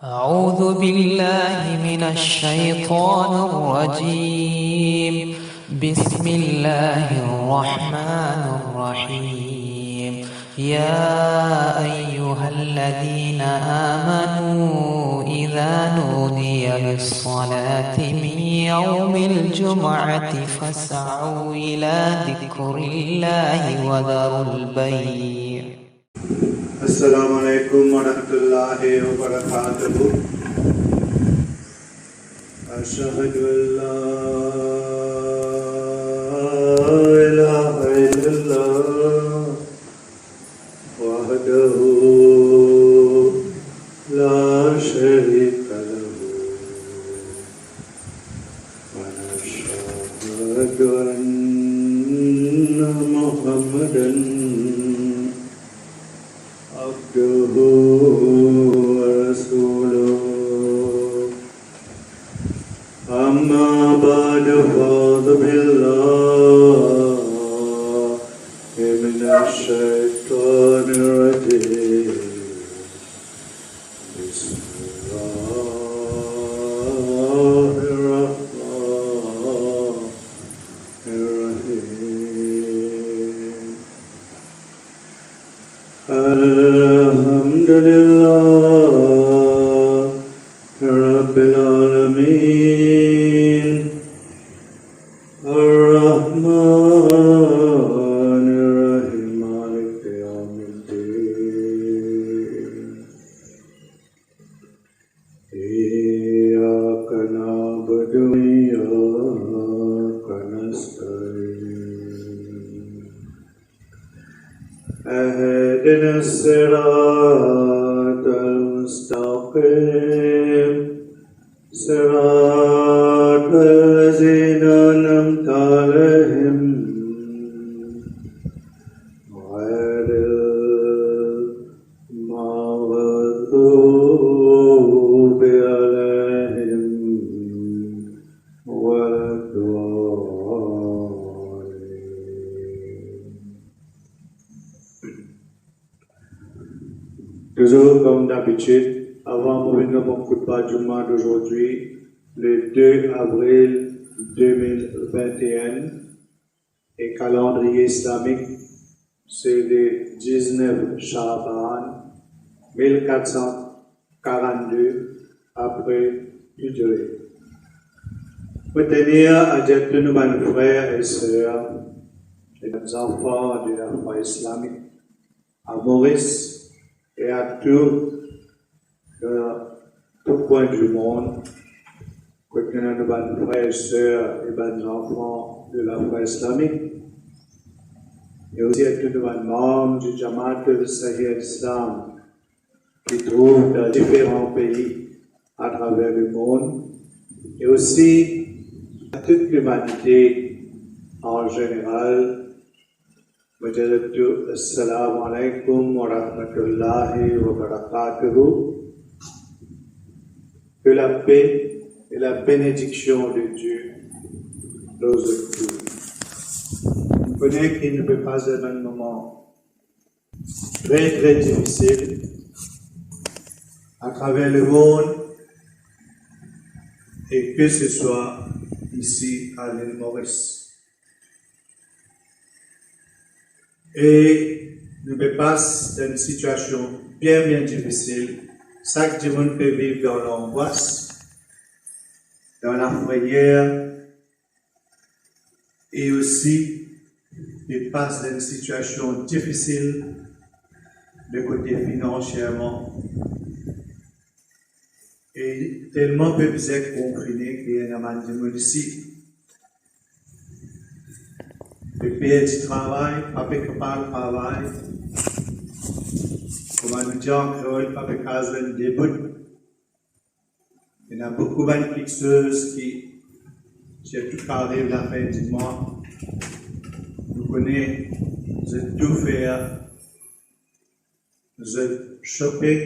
أعوذ بالله من الشيطان الرجيم. بسم الله الرحمن الرحيم. يا أيها الذين آمنوا إذا نودي للصلاة من يوم الجمعة فاسعوا إلى ذكر الله وذروا البيع. السلام عليكم ورحمة الله وبركاته. أشهد أن لا إله إلا الله وحده لا شريك له ونشهد أن محمدا عبده ورسوله. أما بعد فأعوذ بالله من الشيطان الرجيم. بسم الله الرحمن الرحيم. الحمد لله رب العالمين الرحمن الرحيم مالك يوم الدين. إياك نعبد وإياك نستعين. اهدنا الصراط المستقيم صراط الذين أنعمت عليهم غير المغضوب عليهم ولا الضالين. Toujours comme d'habitude, avant d'ouvrir le bon coup de pas Juma d'aujourd'hui, le 2 avril 2021, et calendrier islamique, c'est le 19 Shaban 1442 après Hijri. Pour tenir à dire tous nos frères et sœurs et nos enfants de la foi islamique à Maurice et à tout point du monde, contenant de nos frères et sœurs et nos enfants de la foi islamique, et aussi à tous les membres du Jamaat de Sahih Islam qui trouvent dans différents pays à travers le monde, et aussi à toute l'humanité en général. Assalamu alaikum wa rahmatullahi wa barakatuhu. Que la paix et la bénédiction de Dieu nous entourent. On connaît qu'il ne peut pas être un moment très très difficile à travers le monde, et que ce soit ici à l'île Maurice. Et nous peut passer dans une situation bien difficile. Chaque monde peut vivre dans l'angoisse, dans la frayeur, et aussi il passe dans une situation difficile de côté financièrement. Et tellement peu vous êtes comprenez qu'il y a un monde ici. Le pays du travail, pas de travail, comme on dit en créole, pas de case de début. Il y a beaucoup de fixeuses qui, j'ai tout parlé de la fin du mois, nous connaissons de tout faire, de shopping,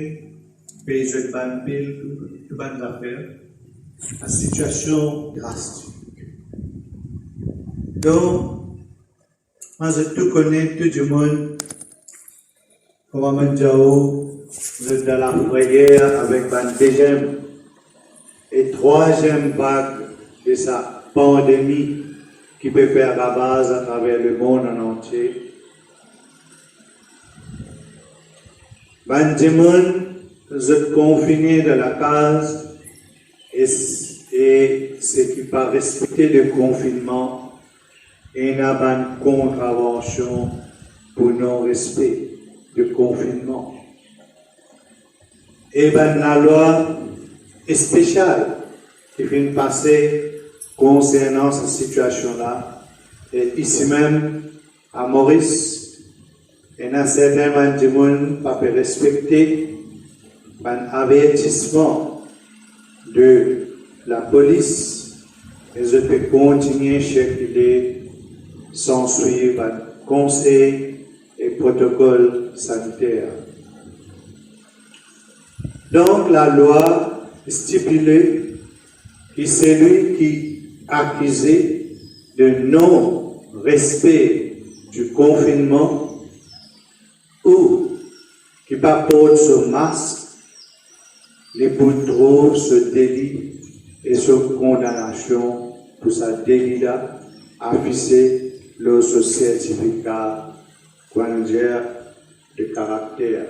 payer de bonnes billes, de bonnes affaires, la situation drastique. Donc, moi, je tout connais, tout le monde, comment Mandjao, vous êtes dans la frayeur avec la deuxième et troisième vague de sa pandémie qui peut faire ravage à travers le monde en entier. Vous êtes confinés dans la case et ceux qui pas respecter le confinement et il y a une contravention pour non-respect du confinement. Et la loi est spéciale qui vient de passer concernant cette situation-là. Et ici même, à Maurice, il y a certains gens qui ne peuvent pas respecter un avertissement de la police et je peux continuer à circuler sans suivre un conseil et protocole sanitaire. Donc la loi stipule que celui qui est accusé de non-respect du confinement ou qui ne porte pas ce masque, les pour trouver ce délit et ce condamnation pour ce délit-là, afficher le certificat de caractère,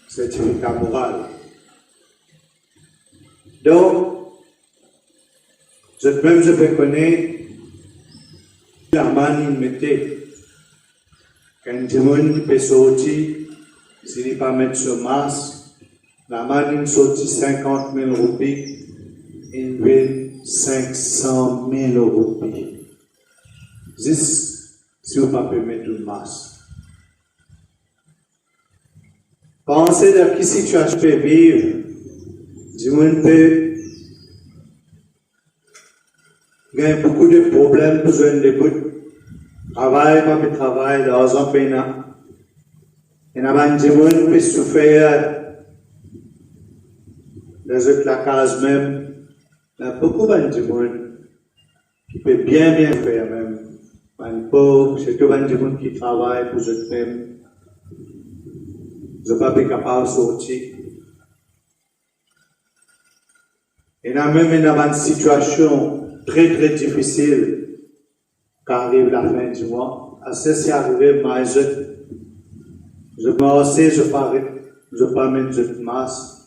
certificat moral. Donc, je peux connaître la manie mettait quand tout le monde peut sortir, s'il n'est pas mettre ce masque, la manie sortit 50 000 roupies, il veut 500 000 roupies. Juste si vous ne pouvez pas mettre le masque. Pensez de quelle situation peut vivre. Du monde peut gagner beaucoup de problèmes, besoin de beaucoup. Travail, pas de travail, l'argent peinant. Et du monde peut souffrir dans la case même. Il y a beaucoup de monde qui peut bien faire même. Un pauvre, c'est tout le monde qui travaille pour eux-mêmes. Je ne suis pas capable de sortir. Et là même, il y a une situation très très difficile quand arrive la fin du mois. Assez c'est arrivé, mais je m'assais, je pas mettre de masque.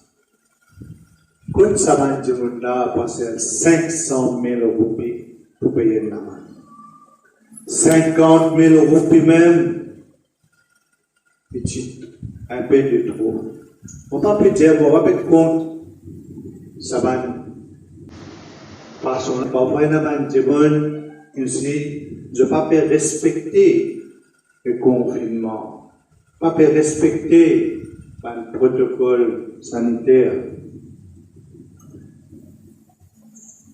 Quand ça va du monde là, passer 500 000 roupies pour payer la main. 50 000 roupies même, petit, un peu de trop. On va pas dire, on va pas être compte, ça va. Parce que parfois, il y a des gens ici, je ne peux pas respecter le confinement, pas respecter le protocole sanitaire.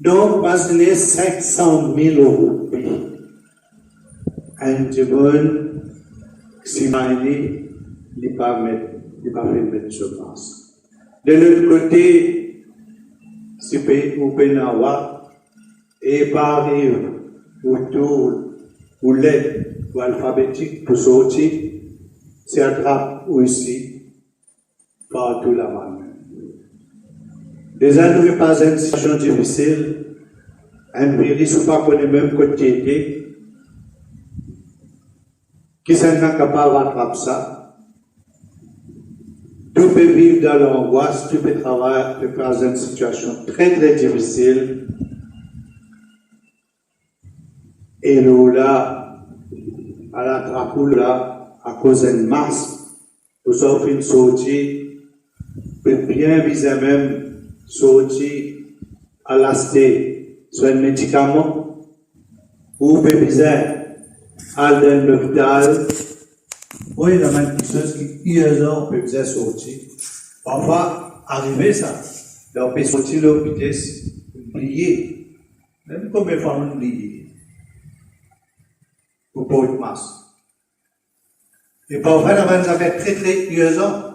Donc, imaginez 500 000 roupies. Un jeune, si il n'est pas fait mettre ce masque. De l'autre côté, si vous pouvez avoir, et pas arrive autour, ou lettre, ou alphabétique pour sortir, c'est attrape ou ici, partout la main. Déjà, nous ne pas une situation difficile, un virus ou pas qu'on est même côté, qui sont incapables d'attraper ça. Tu peux vivre dans l'angoisse, tu peux travailler, tu peux faire une situation très très difficile. Et nous là, à la trapoule là, à cause d'une masque, vous offrez une sortie, peut bien viser même sortir à l'acheter sur un médicament, ou peut viser à l'hôpital. Oui, il y a quelque chose qui, on peut viser sortir. Parfois, arriver ça, on peut sortir l'hôpital, oublier, même comme les femmes oublier. Pour pas de masque. Et parfois, on va faire très très urgent.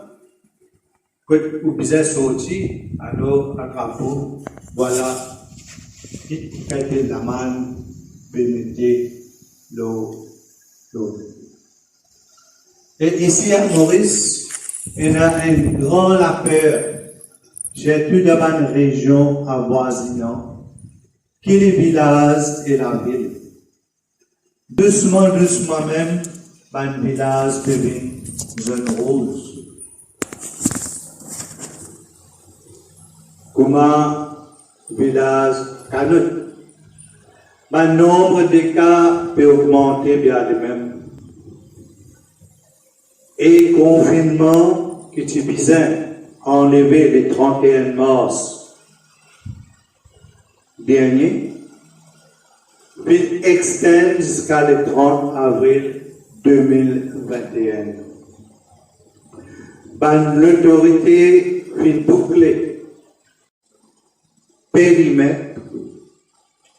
Quand vous pouvez sortir, alors, à travaux, voilà, quelqu'un de la main, permettez l'eau. Et ici à Maurice, Il y a une grande peur chez toute la région avoisinante, qui les villages et la ville. Doucement, doucement même, un village devient zone rose. Comment village canot? Le nombre de cas peut augmenter bien de même. Et confinement qui est visé enlever le 31 mars dernier, puis extend jusqu'à le 30 avril 2021. L'autorité fait boucler périmètre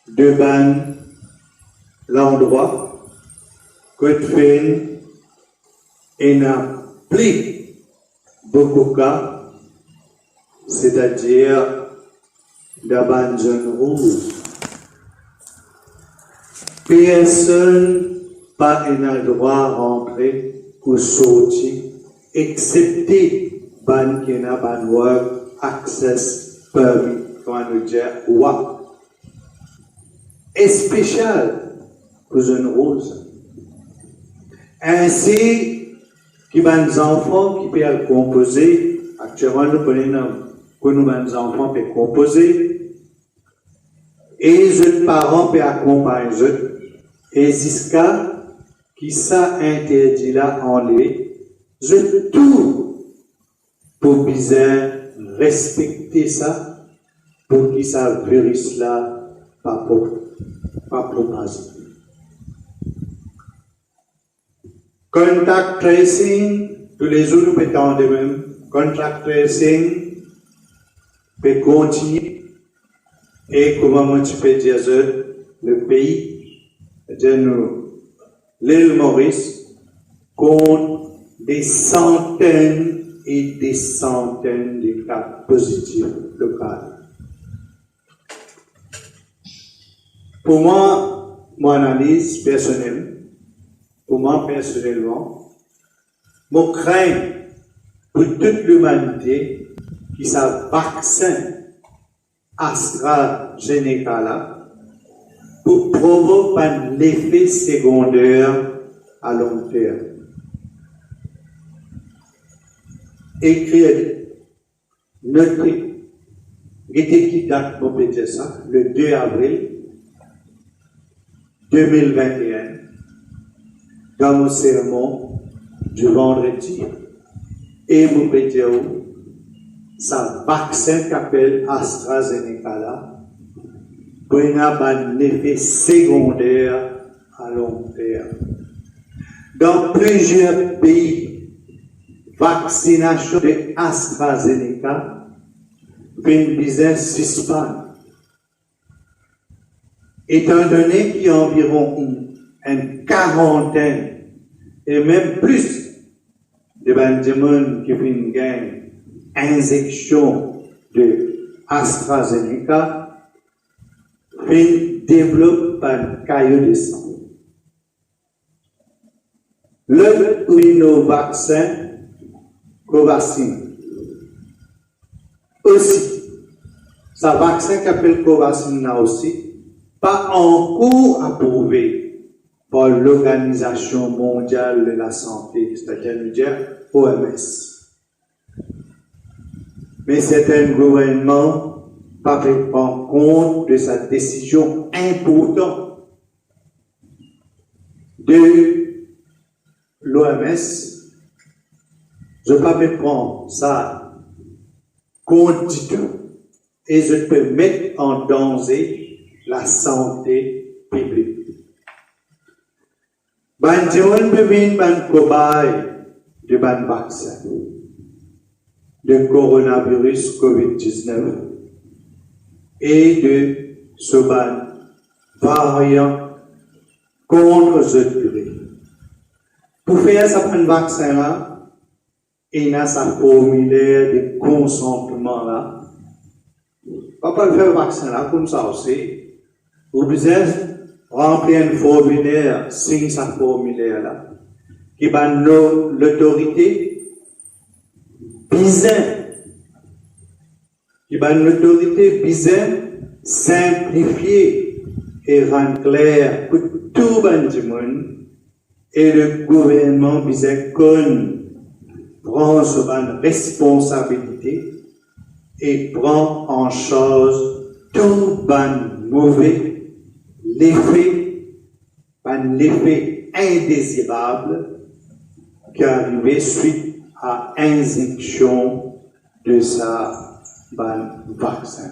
de l'endroit que fait et n'a plus beaucoup de cas, c'est-à-dire de la zone rouge. Personne n'a le droit à rentrer ou sortir, excepté ban qui n'a pas work access permit, quand on dit WAP. Et spécial pour zone rose. Ainsi, qui des enfants qui peuvent composer, actuellement nous connaissons que nous des enfants peuvent composer, et les parents peuvent accompagner, et jusqu'à qui ça interdit là enlever, je tout pour bien respecter ça, pour que ça virus là pas propager. Contact tracing, tous les jours nous pétons de même. Contact tracing peut continuer. Et comment tu peux dire le pays, l'île Maurice, compte des centaines et des centaines de cas positifs locaux. Pour moi, mon analyse personnelle, pour moi personnellement, je crains pour toute l'humanité qui s'est vaccin AstraZeneca là pour provoquer un effet secondaire à long terme. Écrire, notez, mettez qui date pour dire ça, le 2 avril 2021. Dans mon sermon du vendredi, et vous pouvez dire, ça vaccin qu'appelle AstraZeneca là, pour un effet secondaire à long terme. Dans plusieurs pays, vaccination de AstraZeneca fait une business suspendue. Étant donné qu'il y a environ une quarantaine et même plus de gens qui font une injection de AstraZeneca, développent un caillou de sang. Le vaccin Covaxin aussi, ce vaccin qu'appelle Covaxin là aussi, pas encore approuvé par l'Organisation mondiale de la santé, c'est-à-dire OMS. Mais certains gouvernements pas fait prendre compte de sa décision importante de l'OMS. Je ne peux pas prendre ça compte du tout et je peux mettre en danger la santé publique. Banjon devine ban cobaye de ban vaccin de coronavirus COVID-19 et de ce ban variant contre ce virus. Pour faire ça ban vaccin là, il y a sa formulaire de consentement là. Pas faire le vaccin là comme ça aussi. Vous besoin remplir un formulaire, signer sa formulaire là, qui va l'autorité bizarre, qui a une autorité bizarre, simplifiée et rendre clair pour tout le monde, et le gouvernement bizarre prend sa responsabilité et prend en charge tout le mauvais, l'effet indésirable qui est arrivé suite à injection de sa vaccin.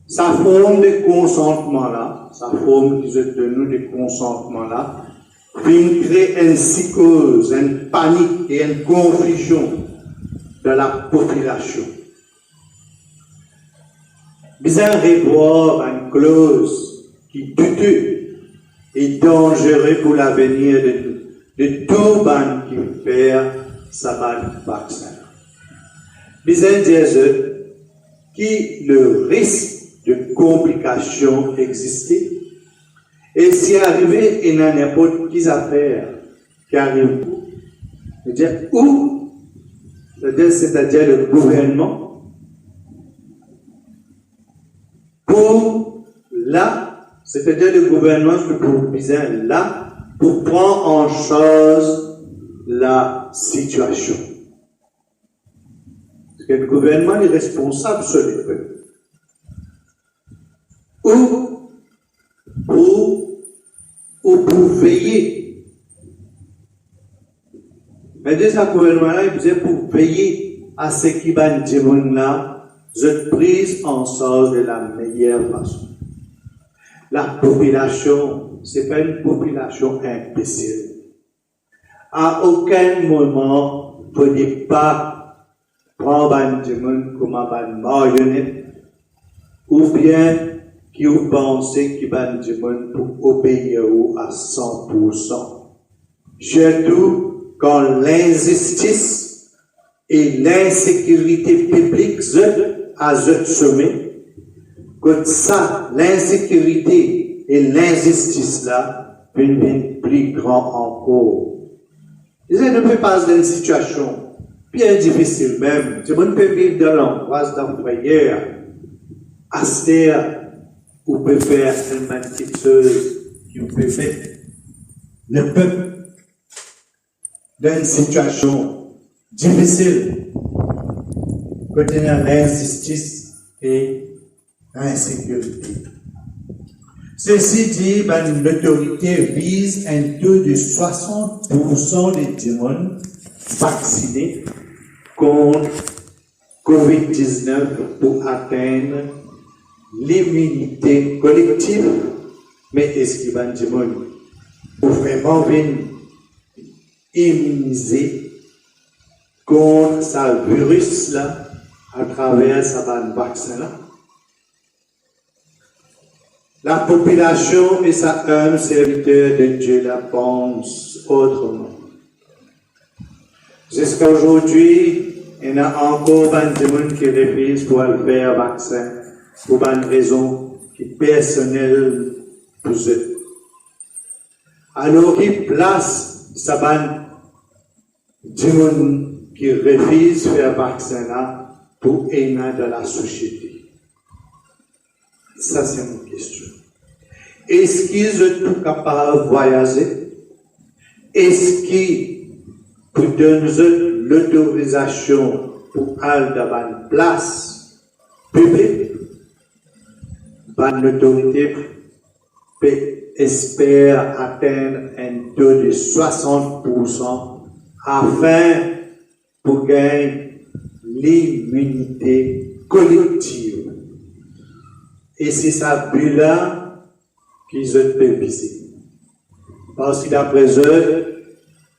Sa forme de consentement-là, sa forme qui est tenue de consentement-là, vient créer une psychose, une panique et une confusion de la population. Bizarre revoir une clause qui douteux et dangereux pour l'avenir de tout ban qui perd sa vaccin. Bizarre dire que le risque de complications existait et si arrivé il n'y a n'importe quelle affaire qui arrive c'est-à-dire où c'est-à-dire le gouvernement pour là c'est-à-dire le gouvernement pour bizarre là pour prendre en charge la situation parce que le gouvernement est responsable sur les peuples ou pour veiller. Mais déjà, le gouvernement il disait pour veiller à ce qui va nous là, je prise en charge de la meilleure façon. La population, c'est pas une population imbécile. À aucun moment, vous ne pouvez pas prendre un démon comme une marionnette, ou bien qui vous pensez qui va nous pour obéir à 100%. Surtout quand l'injustice et l'insécurité publique à ce sommet, que ça, l'insécurité et l'injustice là, deviennent plus grand encore. Ils ne peuvent pas dans une situation bien difficile même. Tout le monde peut vivre dans l'angoisse d'employeur, astère, ou peut faire une petite chose qui peut faire le peuple dans une situation difficile, contenant l'injustice et l'insécurité. Ceci dit, l'autorité vise un taux de 60% des démons vaccinés contre COVID-19 pour atteindre l'immunité collective, mais est-ce qu'il va dire pour vraiment venir immuniser contre ce virus-là à travers ce vaccin-là? La population et sa humble serviteur de Dieu la pense autrement. Jusqu'à aujourd'hui, il y a encore 20 personnes qui refusent pour le faire vaccin. Pour une raison qui est personnelle pour eux. Alors qu'ils placent sa bande du monde qui refuse de faire vaccin là pour aider dans la société. Ça, c'est une question. Est-ce qu'ils sont capables de voyager? Est-ce qu'ils pour donner l'autorisation pour aller dans une place publique? L'autorité espère atteindre un taux de 60% afin pour gagner l'immunité collective. Et c'est ça but-là qu'ils ont viser. Parce que d'après eux,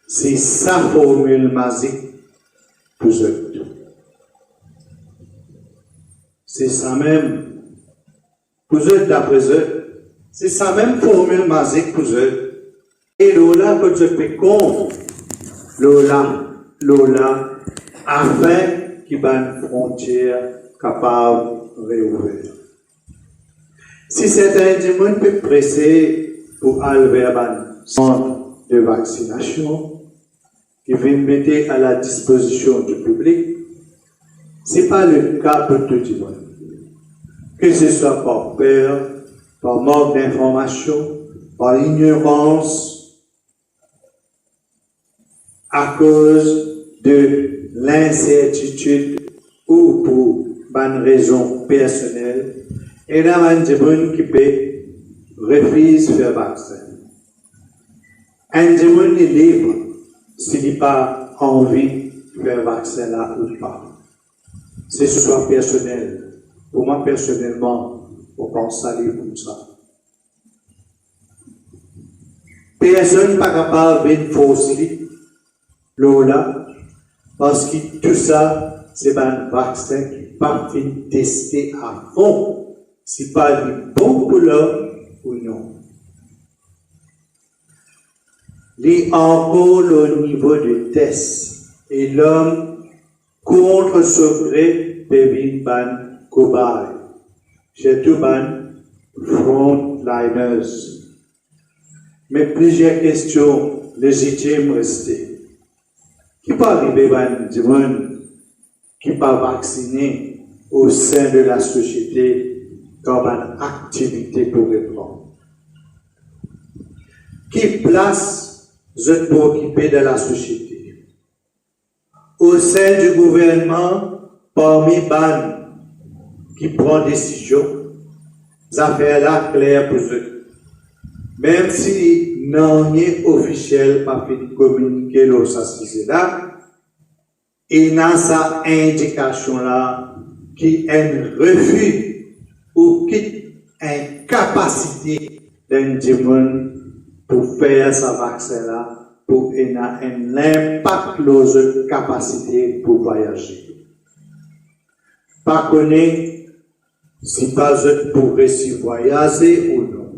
c'est sa formule magique pour eux. C'est ça même. Pour eux, d'après eux, c'est sa même formule magique pour eux. Et Lola, que je fais contre Lola, afin qu'il y ait une frontière capable de réouvrir. Si certains démons peuvent presser pour aller vers un centre de vaccination, qui vient mettre à la disposition du public, ce n'est pas le cas pour tout le monde. Que ce soit par peur, par manque d'information, par ignorance, à cause de l'incertitude ou pour une raison personnelle, et là, il y a des gens qui refusent de faire vaccin. Un des gens est libre s'il n'a pas envie de faire vaccin là ou pas. C'est ce soit personnel. Pour moi, personnellement, on pense aller comme ça. Personne n'est pas capable de forcer l'eau-là, parce que tout ça, c'est un vaccin qui n'est pas fait tester à fond. Si pas du bon pour l'homme ou non. Il encore au niveau du test. Et l'homme, contre ce gré, devient ban cobaye. Chez tout ban frontliners. Mais plusieurs questions légitimes restées. Qui peut arriver ban du monde qui n'est pas vacciné au sein de la société comme une activité pour répondre? Qui place vous êtes pour occuper de la société? Au sein du gouvernement, parmi BAN qui prend décision, ça fait là clair pour eux. Même si non est officiel pas fait communiquer l'eau c'est là, et dans sa indication là qui est un refus ou qui est une capacité d'un démon pour faire sa vaccin là, pour avoir un impact sur capacité pour voyager. Pas connaître si pas pour réussir voyager ou non.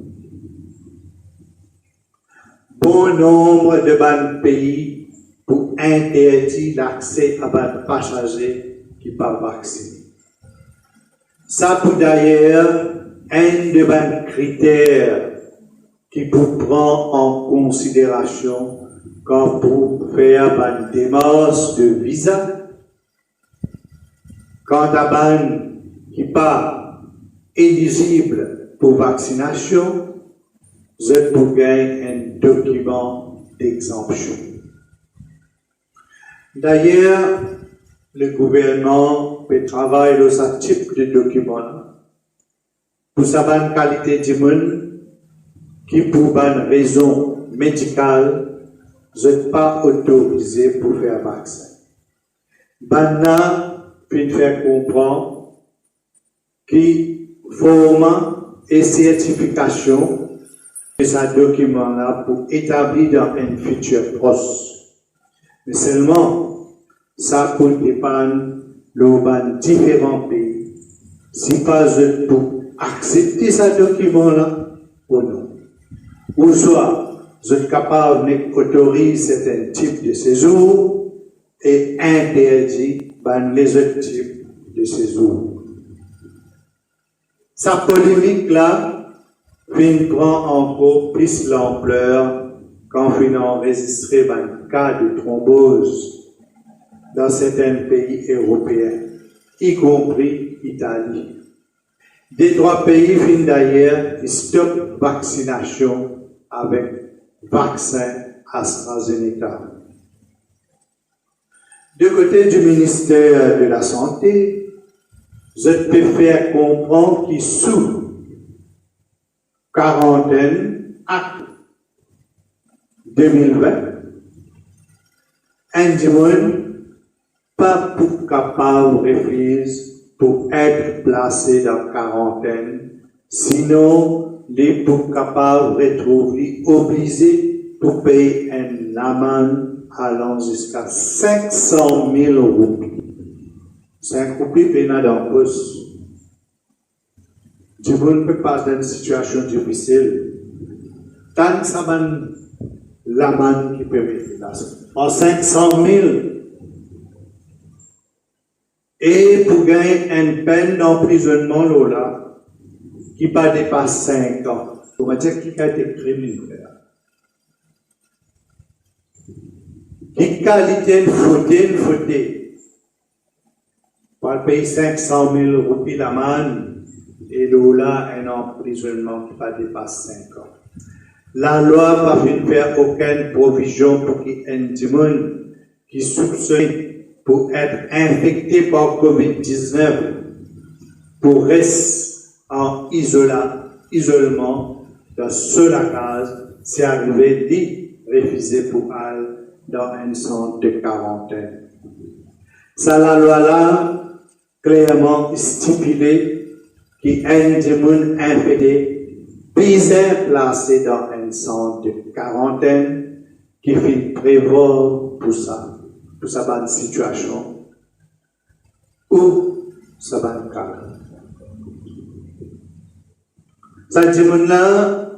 Bon nombre de pays pour interdire l'accès à des passagers qui ne sont pas vaccinés. Ça peut d'ailleurs un des critères qui peut prendre en considération quand pour faire une démarche de visa, quand un qui n'est pas éligible pour vaccination, vous êtes pour gagner un document d'exemption. D'ailleurs, le gouvernement peut travailler sur ce type de document pour savoir la qualité du monde qui, pour une raison médicale, n'est pas autorisé pour faire vaccin. Maintenant, puis faire comprendre qui forme et certification de ce document-là pour établir dans un futur proche. Mais seulement, ça peut dépendre de différents pays. Si pas pour accepter ce document-là ou non. Ou soit, vous êtes capable d'autoriser certains types de séjours et interdire les autres types de séjours. Sa polémique-là prend encore plus l'ampleur quand on enregistre un cas de thrombose dans certains pays européens, y compris l'Italie. Des trois pays viennent d'ailleurs stop vaccination avec vaccin AstraZeneca. Du côté du ministère de la Santé, je peux faire comprendre qu'il sous quarantaine à 2020, un démon pas pour capable de refuser pour être placé dans quarantaine, sinon les pour capable de retrouver obligés pour payer une amende allant jusqu'à 500 000 roupies. 5 roupies pénal en poste. Du monde peut pas dans une situation difficile. Tant que ça va l'amende qui peut mettre là. En 500 000. Et pour gagner une peine d'emprisonnement là, qui pas dépasse 5 ans. On va dire qui a été criminel. qui qualité de fauté, par payer 500 000 roupies l'amende, et là, un emprisonnement qui ne dépasse 5 ans. La loi n'a pas faire aucune provision pour qu'il y ait un démon qui soupçonne pour être infecté par COVID-19 pour rester en isolement dans seule case, c'est arrivé d'y refuser pour aller dans un centre de quarantaine. Ça, la loi là, clairement stipulé qu'il y a un démon infecté, bien placé dans un centre de quarantaine qui fait prévoir pour sa bonne situation ou sa bonne cas. Ça démon-là,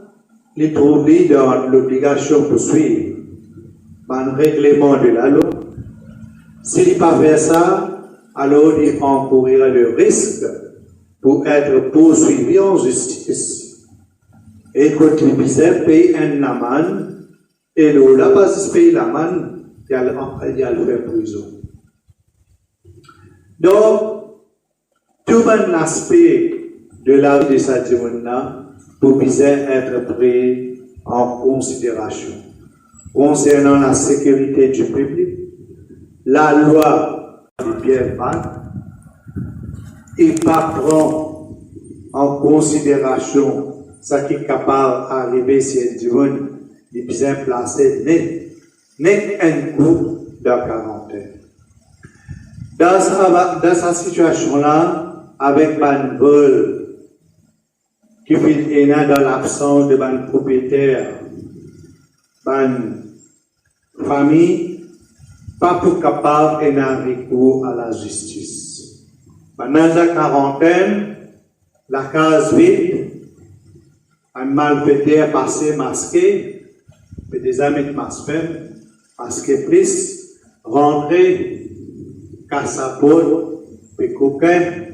il trouve dans l'obligation de suivre un règlement de la loi. S'il ne pas fait ça, alors il encourira le risque pour être poursuivi en justice. Et quand il visait payer un amende, et là, pas de payer l'amende, il y a le faire prison. Donc, tout un aspect de la vie de cette démon-là pour bien être pris en considération. Concernant la sécurité du public, la loi est bien vague et pas prend en considération ce qui est capable d'arriver si un démon est bien placé, n'est un coup de quarantaine. Dans sa situation-là, avec un vol qui fait dans l'absence de un propriétaire, une famille, pas pour capable de recours à la justice. Pendant la quarantaine, la case vide, un malfaiteur passé masqué, des amis de masqué plus, rentrer, casse à peau, et coquin,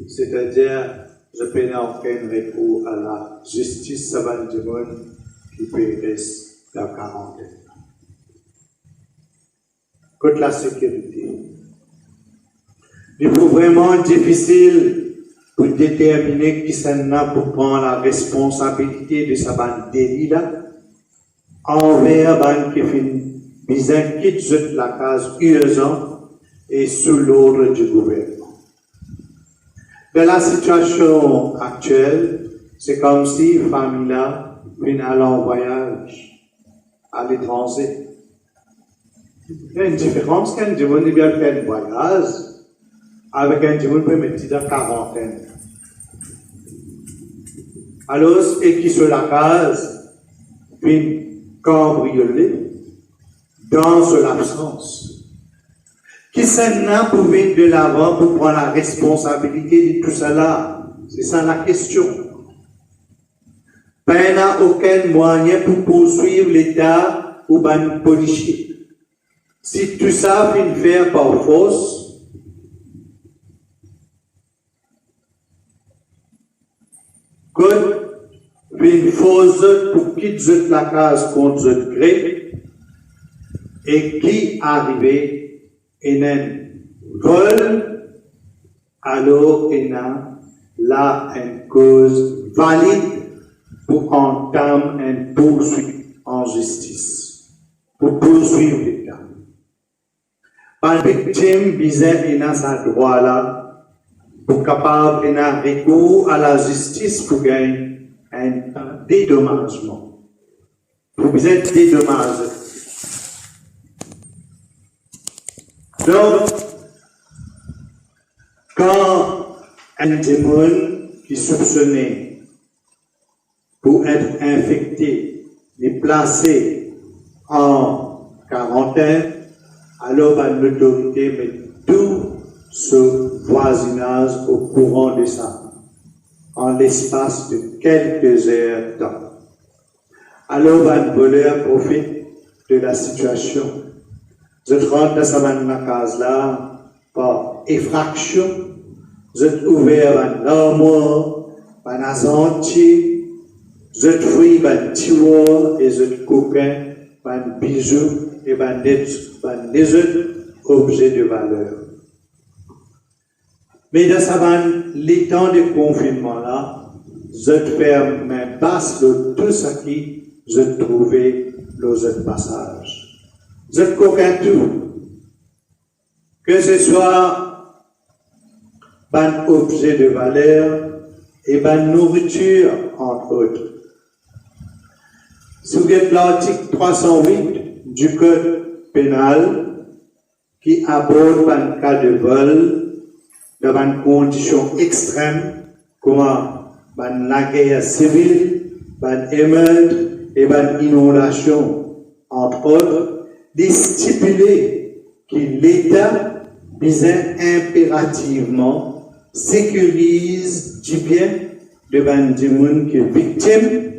c'est-à-dire, je n'ai aucun recours à la justice, ça va du monde qui peut rester la quarantaine. Côté la sécurité. Il est vraiment difficile pour déterminer qui s'en a pour prendre la responsabilité de sa bande délit là, envers bande qui fait quitte la case urgente et sous l'ordre du gouvernement. Dans la situation actuelle, c'est comme si la famille là vient aller en voyage à l'étranger. Il y a une différence quand un démon vient faire un voyage avec un démon qui peut mettre dans quarantaine. Alors, et qui sur la case vient cambrioler dans son absence. Qui s'en pour venir de l'avant pour prendre la responsabilité de tout cela? C'est ça la question. Ben, n'a aucun moyen pour poursuivre l'État ou ben policier. Si tout ça vient faire par force, que vient force pour quitter la case contre le gré et qui arrive et un vol, alors il y a là une cause valide pour entamer une poursuite en justice, pour poursuivre l'État. Par victime, il a sa droit là, pour capable de recours à la justice pour gagner un dédommagement. Pour bien dédommager. Donc, quand un démon qui est soupçonné pour être infecté est placé en quarantaine, alors l'autorité met tout ce voisinage au courant de ça, en l'espace de quelques heures de temps. Alors le voleur profite de la situation. Je rentre dans sa case là par effraction. Je ouvert un armoire, un azantier. Je fouille un tiroir et je coquin un bijou et des autres objets de valeur. Mais dans les temps de confinement là, je fais mes passes de tout ce qui je trouvais dans ce passage. Je coquin tout. Que ce soit un objet de valeur et une nourriture, entre autres. Sous l'article 308 du Code pénal, qui aborde un cas de vol dans une condition extrême, comme la guerre civile, une émeute et une inondation, entre autres, de stipuler que l'État visait impérativement sécurise du bien de des gens qui sont victimes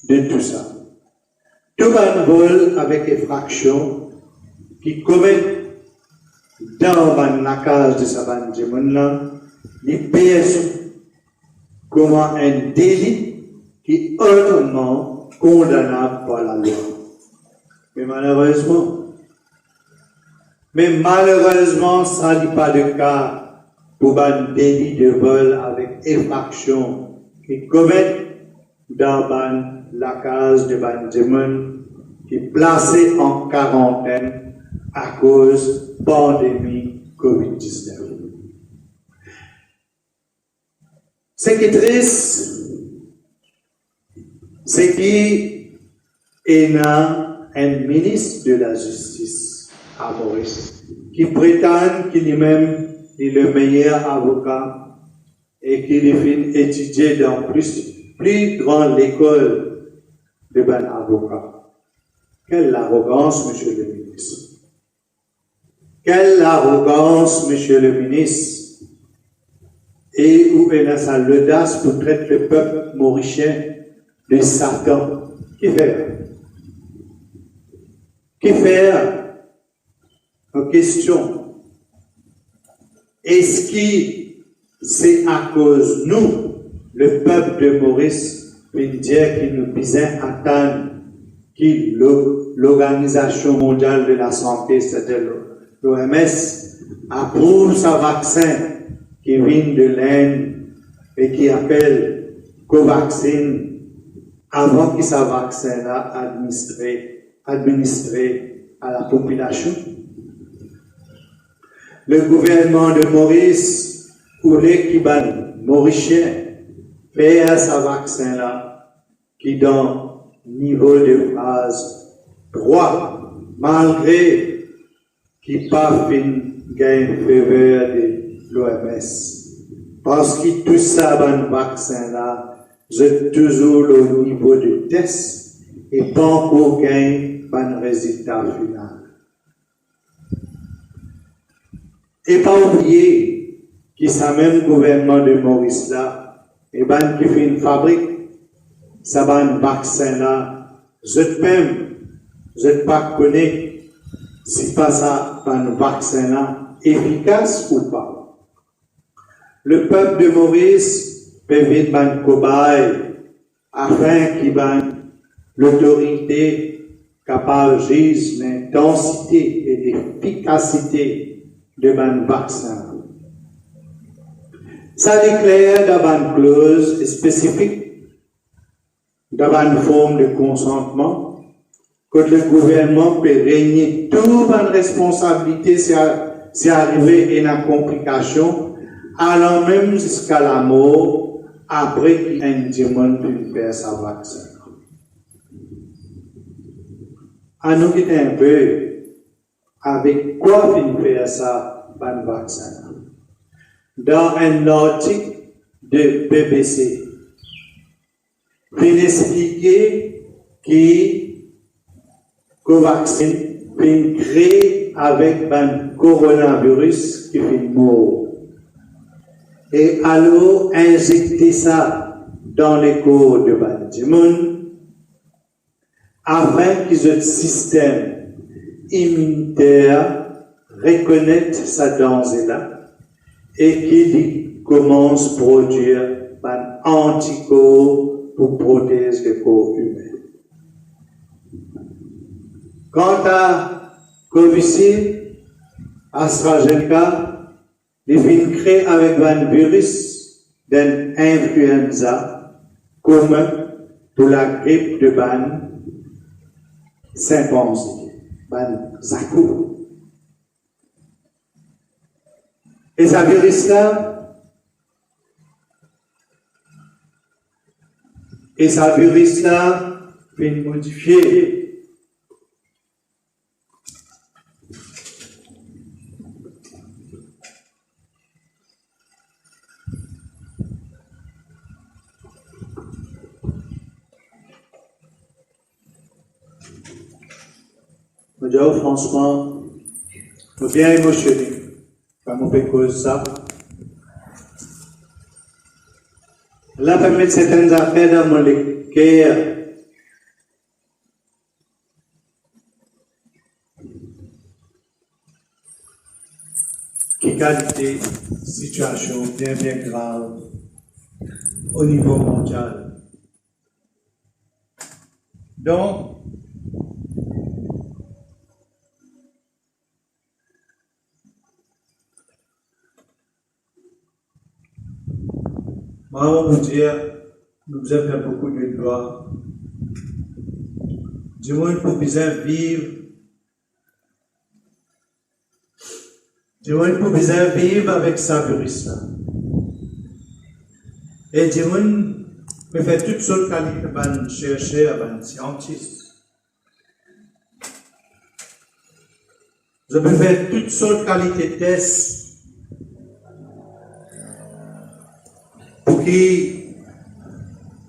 de tout ça. Tout un vol avec effraction qui commet dans la case de ce gens-là, les PSO comme un délit qui est hautement condamnable par la loi. Mais malheureusement, ça n'est pas le cas pour un délit de vol avec effraction qui commet dans la case de Benjamin qui est placé en quarantaine à cause de la pandémie COVID-19. Ce qui est triste, c'est qu'il y a un ministre de la Justice à Maurice qui prétend qu'il est même le meilleur avocat et qu'il est fait étudier dans plus grande école de bon avocat. Quelle arrogance, monsieur le ministre. Quelle arrogance, monsieur le ministre. Et où est là l'audace pour traiter le peuple mauricien de Satan. Qui fait? Qui fait? En question. Est-ce que c'est à cause de nous, le peuple de Maurice, qui nous visait atteindre que l'Organisation mondiale de la santé, c'est-à-dire l'OMS, approuve ce vaccin qui vient de l'Inde et qui appelle Covaxin avant que ce vaccin-là administré à la population. Le gouvernement de Maurice ou l'équipe mauricien fait ce vaccin-là qui donne niveau de phrase droit, malgré qu'il n'a pas fait gain faveur de l'OMS. Parce que tout ça, le vaccin-là, c'est toujours le niveau de test et pas aucun bon résultat final. Et pas oublier que ce même gouvernement de Maurice là, et ben qui fait une fabrique, ça va un vaccin là, je pas connaître si pas ça un vaccin là efficace ou pas. Le peuple de Maurice peut vite un cobaye afin qu'il ait l'autorité capable de juger l'intensité et l'efficacité de ban vaccin. Ça déclare dans une clause spécifique, dans une forme de consentement, que le gouvernement peut régner toute une responsabilité si arrivé une complication, allant même jusqu'à la mort, après qu'un démon puisse faire sa vaccin. À nous quitter un peu, avec quoi finir faire ça, ban vaccin? Dans un article de BBC, il expliquer que Covaxin est créé avec un coronavirus qui fait mort. Et alors, injecter ça dans les corps de Benjamin afin que ce système immunitaire reconnaisse sa danger-là et qu'il commence à produire un anticorps pour protéger le corps humain. Quant à Coviside, AstraZeneca, il vient créer avec un virus d'une influenza commun pour la grippe de ban chimpanzé, ban zakou. Et ce virus-là, vient modifier je dis franchement, je suis bien émotionné quand on fait cause ça. Là, pour mettre certaines affaires dans mon cœur, qui a des situations bien graves au niveau mondial. Donc, moi, on vous dire, nous avons fait beaucoup de gloire. Du moins, pour bien vivre. Du moins, pour bien vivre avec ça virus-là. Et du moins, on fait toutes sortes de qualités pour chercher à un scientiste. Je peux faire toutes sortes de qualités de tests. Pour qui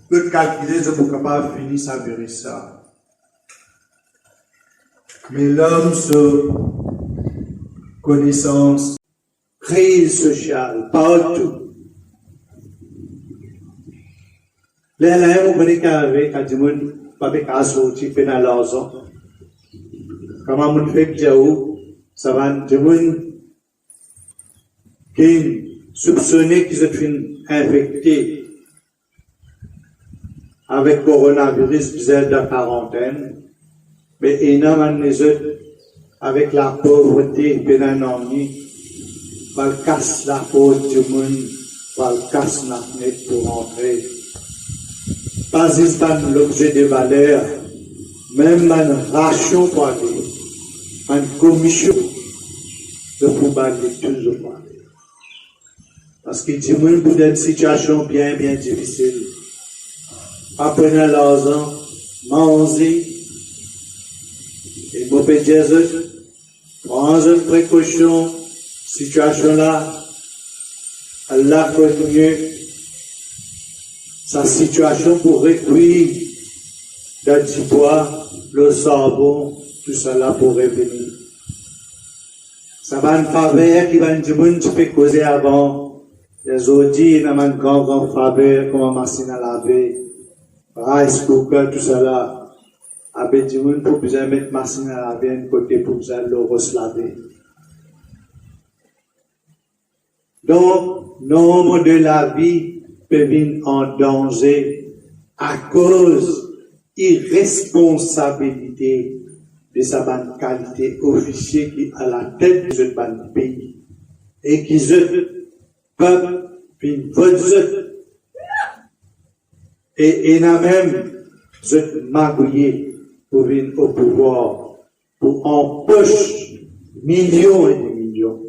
peut calculer, je suis capable de finir ça virus ça. Mais l'homme se connaissance, crise sociale, partout. Là, on connaît qu'avec, quand on pas de cas sorti, fait dans l'argent. Comment on fait que ça va, qui soupçonné qu'ils sont infectés avec coronavirus, ils sont de quarantaine, mais énormément les autres, avec la pauvreté, et l'ennui, ils cassent la porte du monde, ils cassent la fenêtre pour rentrer. Pas juste l'objet de valeur, même une ration pour aller, une commission de pouvoir aller toujours pour aller. Parce qu'il dit, moi, pour une situation bien difficile. Après l'argent, manger, et vous pouvez dire, prendre une précaution, situation là, Allah connaît sa situation pour recueillir du bois, le savon, tout cela pour revenir. Ça va une faveur qui va nous dire, tu peux causer avant. Les autres disent, il y a une grande faveur, comme une machine à laver, rice cooker, tout cela. Avec du monde pour bien mettre machine à laver un côté pour bien le laver. Donc, nombre de la vie peut venir en danger à cause irresponsabilité de sa bonne qualité officier qui est à la tête de ce bon pays et qui se peuple puis vote et il a même se magouillé pour venir au pouvoir pour empocher millions et des millions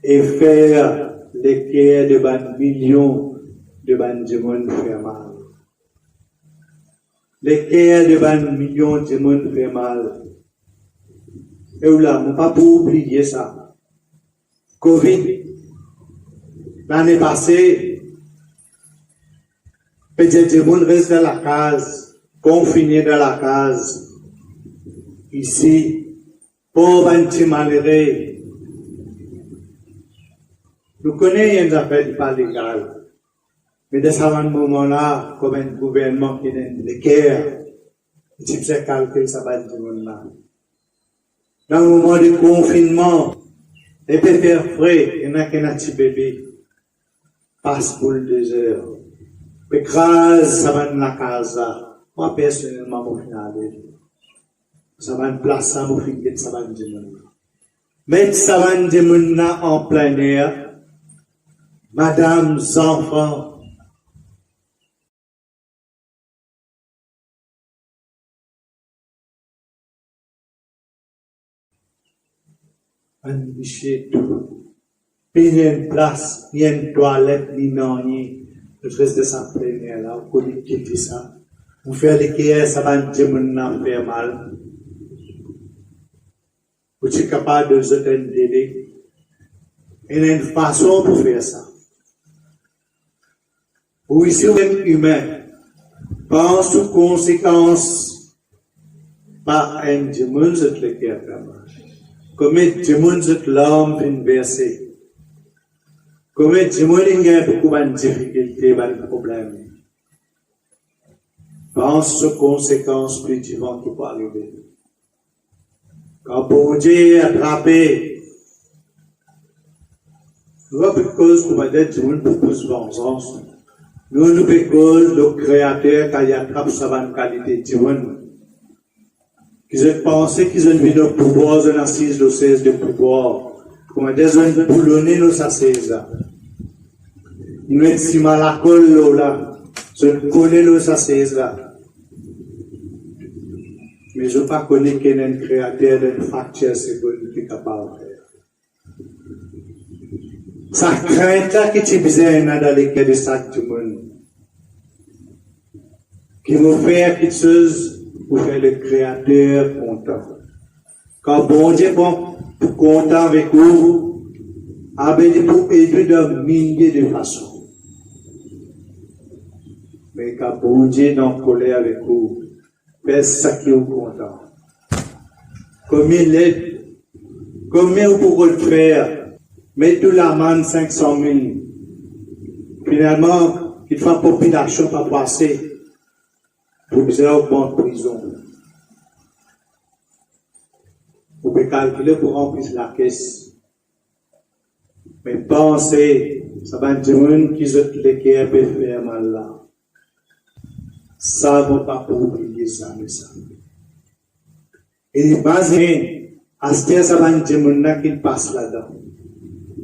et faire les guerres de ban millions de ban du monde fait mal. Les guerres de ban millions du monde fait mal. Et là, on ne peut pas oublier ça. Covid, l'année passée, peut-être le monde reste dans la case, confiné dans la case. Ici, pauvre un petit malheureux. Nous connaissons une affaire pas légale. Mais dans ce moment-là, comme un gouvernement qui est de guerre, tu peux calculer ça va du monde là. Dans le moment de confinement, les bébés frais, il y en a qui ont un petit bébé, passe pour le désert. Mais grâce, ça va dans la casa. Moi, personnellement, au final, Ça va une place à vous finir, ça va une démon. Mettre ça va une démon en plein air. Madame, enfants, un bichet tout. Puis il y a une place, il y a une toilette, ni non, ni. Le reste de sa plein air là, vous connaissez qui dit ça. Vous faites les qui ça va une démon faire mal. Vous êtes capable de se aider. Il y a une façon pour faire ça. Ou ici, vous êtes humain. Pense aux conséquences. Par un démon, vous êtes le cœur faire mal. Comme un démon, vous êtes l'homme inversé. Comme un démon, il y a beaucoup de difficultés, de problèmes. Pense aux conséquences spirituelles qui peuvent arriver. Quand bon Dieu est attrapé, nous avons une cause pour être du monde pour plus vengeance. Nous avons une cause, le créateur, quand il attrape sa qualité du monde. Qu'ils ont pensé qu'ils ont vu nos pouvoirs, ils ont assise le 16 de pouvoir. Comme des zones boulonnées, nous assise là. Ils mettent si mal à colle là. Ils ont collé nous assise là. Mais je ne pas connais qu'il y a un créateur d'une facture seconde qui est capable de faire. Ça crainte là qui est bizarre dans les cas de sac du monde. Qui nous fait quelque chose pour faire le créateur content. Quand bon Dieu est content avec vous, il pour aider de milliers de façons. Mais quand bon Dieu est en colère avec vous, faites ça qui est content. Combien l'aide, combien vous pouvez le faire, mettez la manne 500 000. Finalement, il faut une population pas passer. Vous pouvez au banc de prison. Vous pouvez calculer pour remplir la caisse. Mais pensez, ça va être des gens qui ont les cœurs peuvent faire mal là. Ça ne va pas pour oublier ça, mais ça. Et imaginez, à ce que ça va être des gens qui passent là-dedans.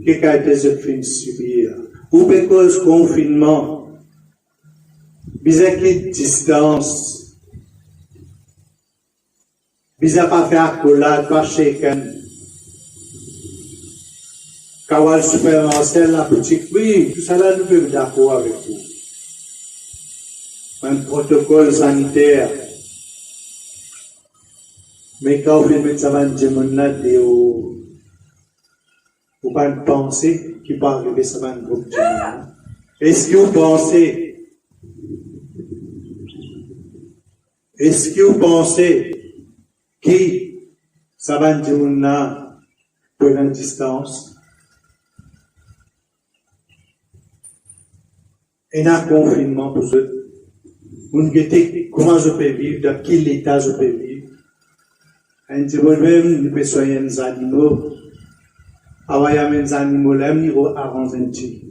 Qui a été fait subir. Ou parce que confinement. Bizarre qui distance. Bizarre pas faire accolade, pas shaken. Quand on va supermarché, la boutique, oui, tout ça là, nous sommes d'accord avec vous. Un protocole sanitaire. Mais quand on fait mettre ça dans le monde là, vous ne pas penser qu'il peut arriver ça dans le groupe de monde. Est-ce que vous pensez que ça va dire là pour la distance? Et un confinement pour eux. Vous ne guettez comment je peux vivre, dans quel état je peux vivre. Un petit peu même, nous pouvons soigner les animaux. Avant, il y a des animaux là, nous pouvons arranger un petit.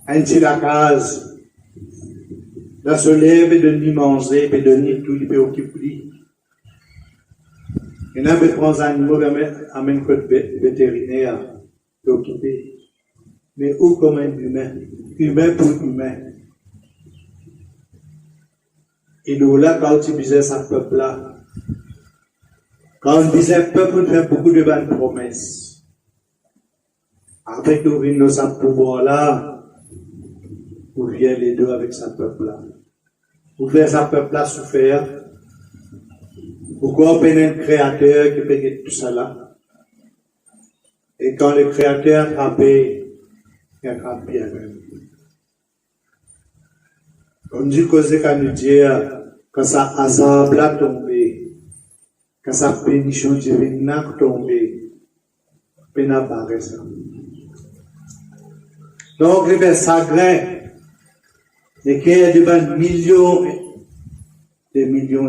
Un petit la case. Là, se lève et de lui manger, et de lui tout, il peut occuper. Et là, il prend les animaux, il amène un code vétérinaire, pour occuper. Mais où comme un humain? Humain pour humain. Et nous, là, quand tu disais ça, peuple là, quand on disait peuple, on fait beaucoup de bonnes promesses. Avec nos pouvoirs là, vous vient les deux avec sa peuple là. Vous faites sa peuple là souffrir. Pourquoi on peine un créateur qui fait tout ça là? Et quand le créateur attrape, il attrape bien même. Comme dit cause qu'à nous dire, quand ça azab là tombé, quand ça bénition divine là tombé, pena barre ça. Donc, les sagrins, les cœurs de millions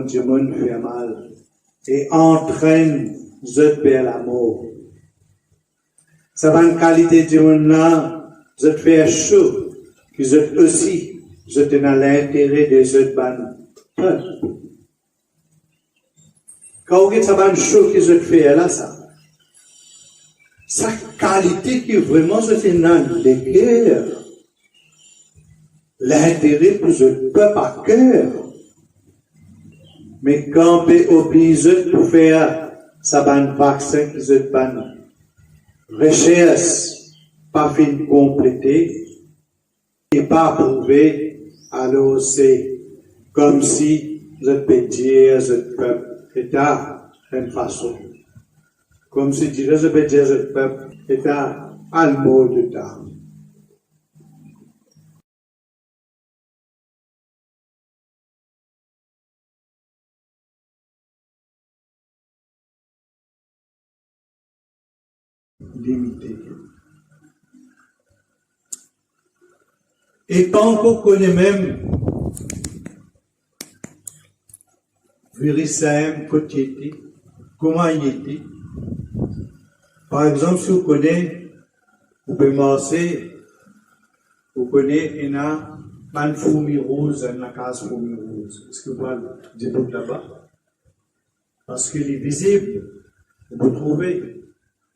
de monde fait mal et entraînent zut vers la mort. Ça va une qualité de monde là, zut fait chaud, qui zut aussi, zut dans l'intérêt des autres ban. Quand vous avez une chose qui se fait là, ça. Sa qualité qui vraiment se fait dans le cœur. L'intérêt pour le peuple à cœur. Mais quand vous obligez pour faire ça un vaccin qui se fait recherche, pas fin complété, et pas approuvé, alors c'est comme si je peux dire, je peuple est à une façon. Comme si je peux dire, je peuple est à un mot de temps. Limité. Et tant qu'on connaît même Virissaim, côté, comment il était. Par exemple, si vous connaissez, vous pouvez marcher, vous connaissez une fourmi rose, une case fourmi rose. Est-ce que vous parlez du bout là-bas? Parce qu'il est visible, vous trouvez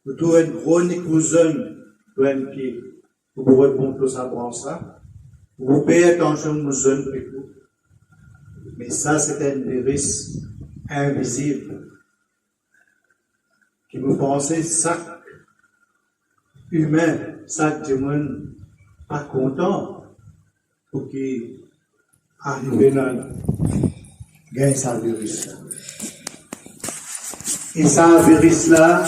une chronique vous donne, vous pouvez répondre ça pour ça. Vous payez attention aux jeunes people. Mais ça, c'est un virus invisible qui me pensait chaque humain, chaque monde pas content pour qu'il arrive dans gagner sa virus. Et ça, virus là,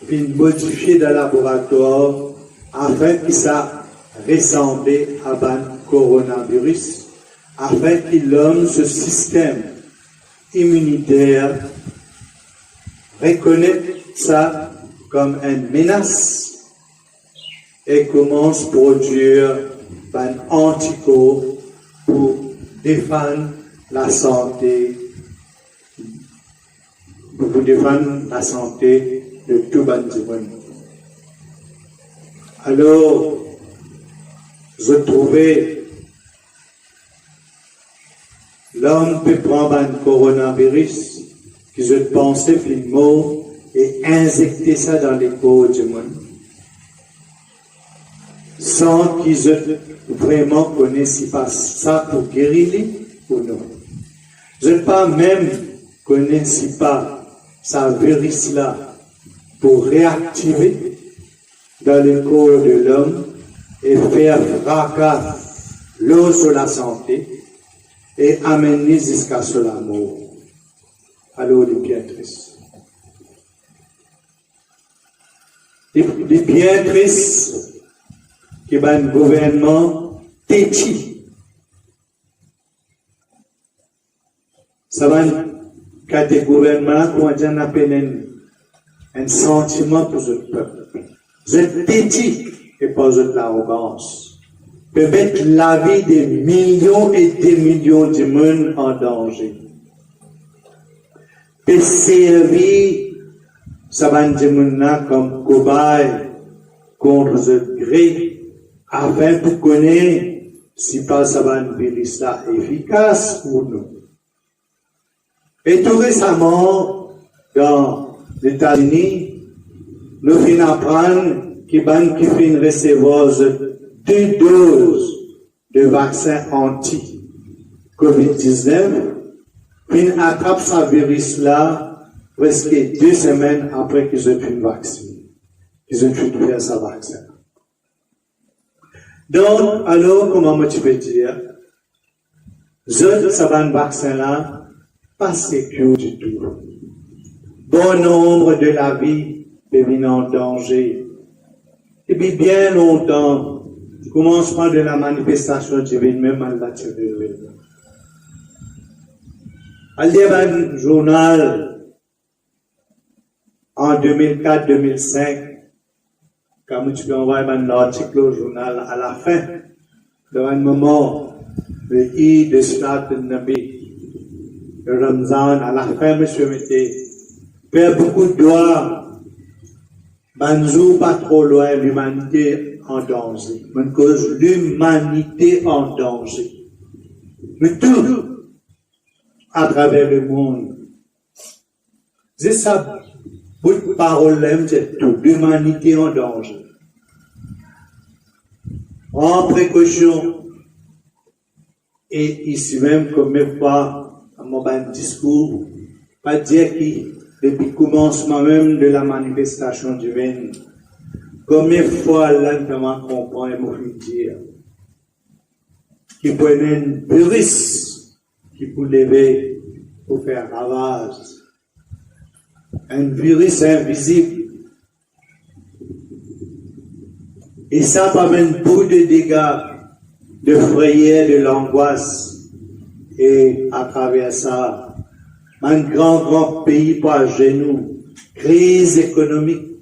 il modifié dans le laboratoire afin qu'il ça ressemble à un coronavirus, afin que l'homme, ce système immunitaire, reconnaisse ça comme une menace et commence à produire un anticorps pour défendre la santé, de tout le monde. Alors, je trouvais l'homme peut prendre un coronavirus que je pensais finalement et injecter ça dans les corps du monde sans qu'ils vraiment connaissent pas ça pour guérir ou non. Je ne pas même connaissais pas ça virus là pour réactiver dans le corps de l'homme et faire fracas l'eau sur la santé et amener jusqu'à sur la mort. Alors, il est bien triste. Il est bien triste qu'il y ait un gouvernement têtu. Ça va quand des gouvernements qui ont appelé un sentiment pour le peuple. Vous êtes têtu et pas de l'arrogance. Peut mettre la vie des millions et des millions de monde en danger. Peut servir ça va dire comme cobaye contre ce gré afin de connaître si pas ça va un virus là efficace ou non. Et tout récemment, dans les États-Unis, nous finissons apprendre qu'ils finissent recevoir 2 doses de vaccin anti-COVID-19, puis attrape ce virus-là presque 2 semaines après qu'ils ont pu vacciner, qu'ils ont pu faire ce vaccin. Donc, alors, comment tu peux dire, ce vaccin-là, pas sécure du tout. Bon nombre de la vie devient en danger. Et puis bien longtemps, commencement de la manifestation divine, même à la télé. Il y a un journal en 2004-2005, quand tu peux envoyer un article au journal à la fin, dans un moment, le Eid de Salat al-Nabi, le Ramzan, à la fin, monsieur mettait, faire beaucoup de doigts, banzou pas trop loin, l'humanité en danger. Une cause, l'humanité en danger. Mais tout, à travers le monde, C'est ça, votre parole, c'est toute l'humanité en danger. En précaution, et ici même, comme mes fois, à mon discours, pas dire que depuis le commencement même de la manifestation divine, combien de fois lentement comprend et me fait dire, qui prenait une virus qui peut lever pour faire ravage, un virus invisible. Et ça amène beaucoup de dégâts, de frayeur, de l'angoisse. Et à travers ça, un grand pays par genoux, crise économique,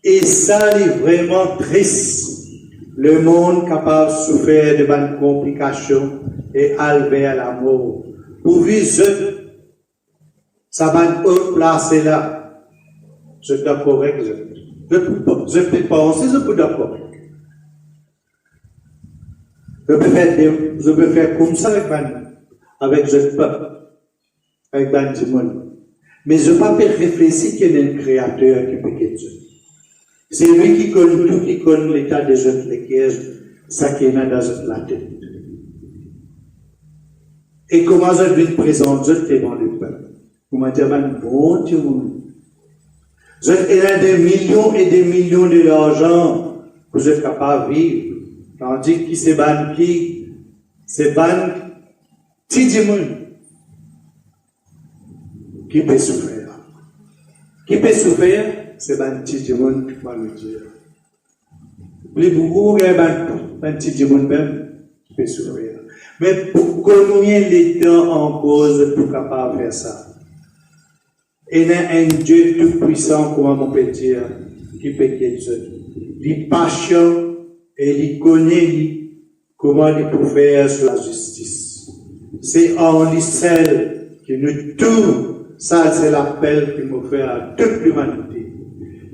Et ça est vraiment triste. Le monde capable de souffrir de bonnes complications et aller à la mort. Pour vivre, ça va être placé là. Je suis d'accord avec je peux penser, je peux d'accord. Je peux faire comme ça avec je peuple, avec le monde. Mais je ne peux pas réfléchir qu'il y a un créateur qui peut être Dieu. C'est lui qui connaît tout, qui connaît l'état des jeunes lesquels ça qui est dans la tête. Et comment je vais te présenter devant le peuple? Comment dire, bon Dieu, je ai des millions et des millions d'argent que vous êtes capable de vivre. Tandis que ces banques petit qui peut souffrir. Qui peut souffrir? C'est un petit monde qui va nous dire. Les beaucoup, il y a un petit monde même qui peut souffrir. Mais pour combien de temps en cause pour capable de faire ça? Il y a un Dieu tout-puissant, comment on peut dire, qui peut être seul. Il est patient et il connaît comment il peut faire sur la justice. C'est en lui seul qui nous tout. Ça, c'est l'appel qu'il nous fait à toute l'humanité.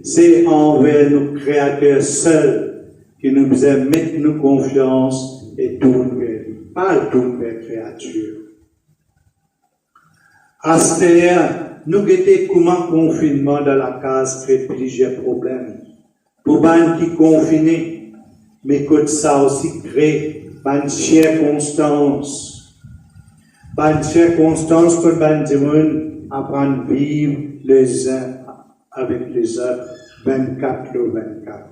C'est envers nos créateurs seuls qui nous aiment mettre nos confiance et tourner vers lui, pas tourner vers créature. À ce nous guetter comment confinement dans la case crée plusieurs problèmes. Pour les qui confinés, mais que ça aussi crée une circonstance. Une circonstance que les gens apprennent à vivre les uns avec les autres 24 sur 24.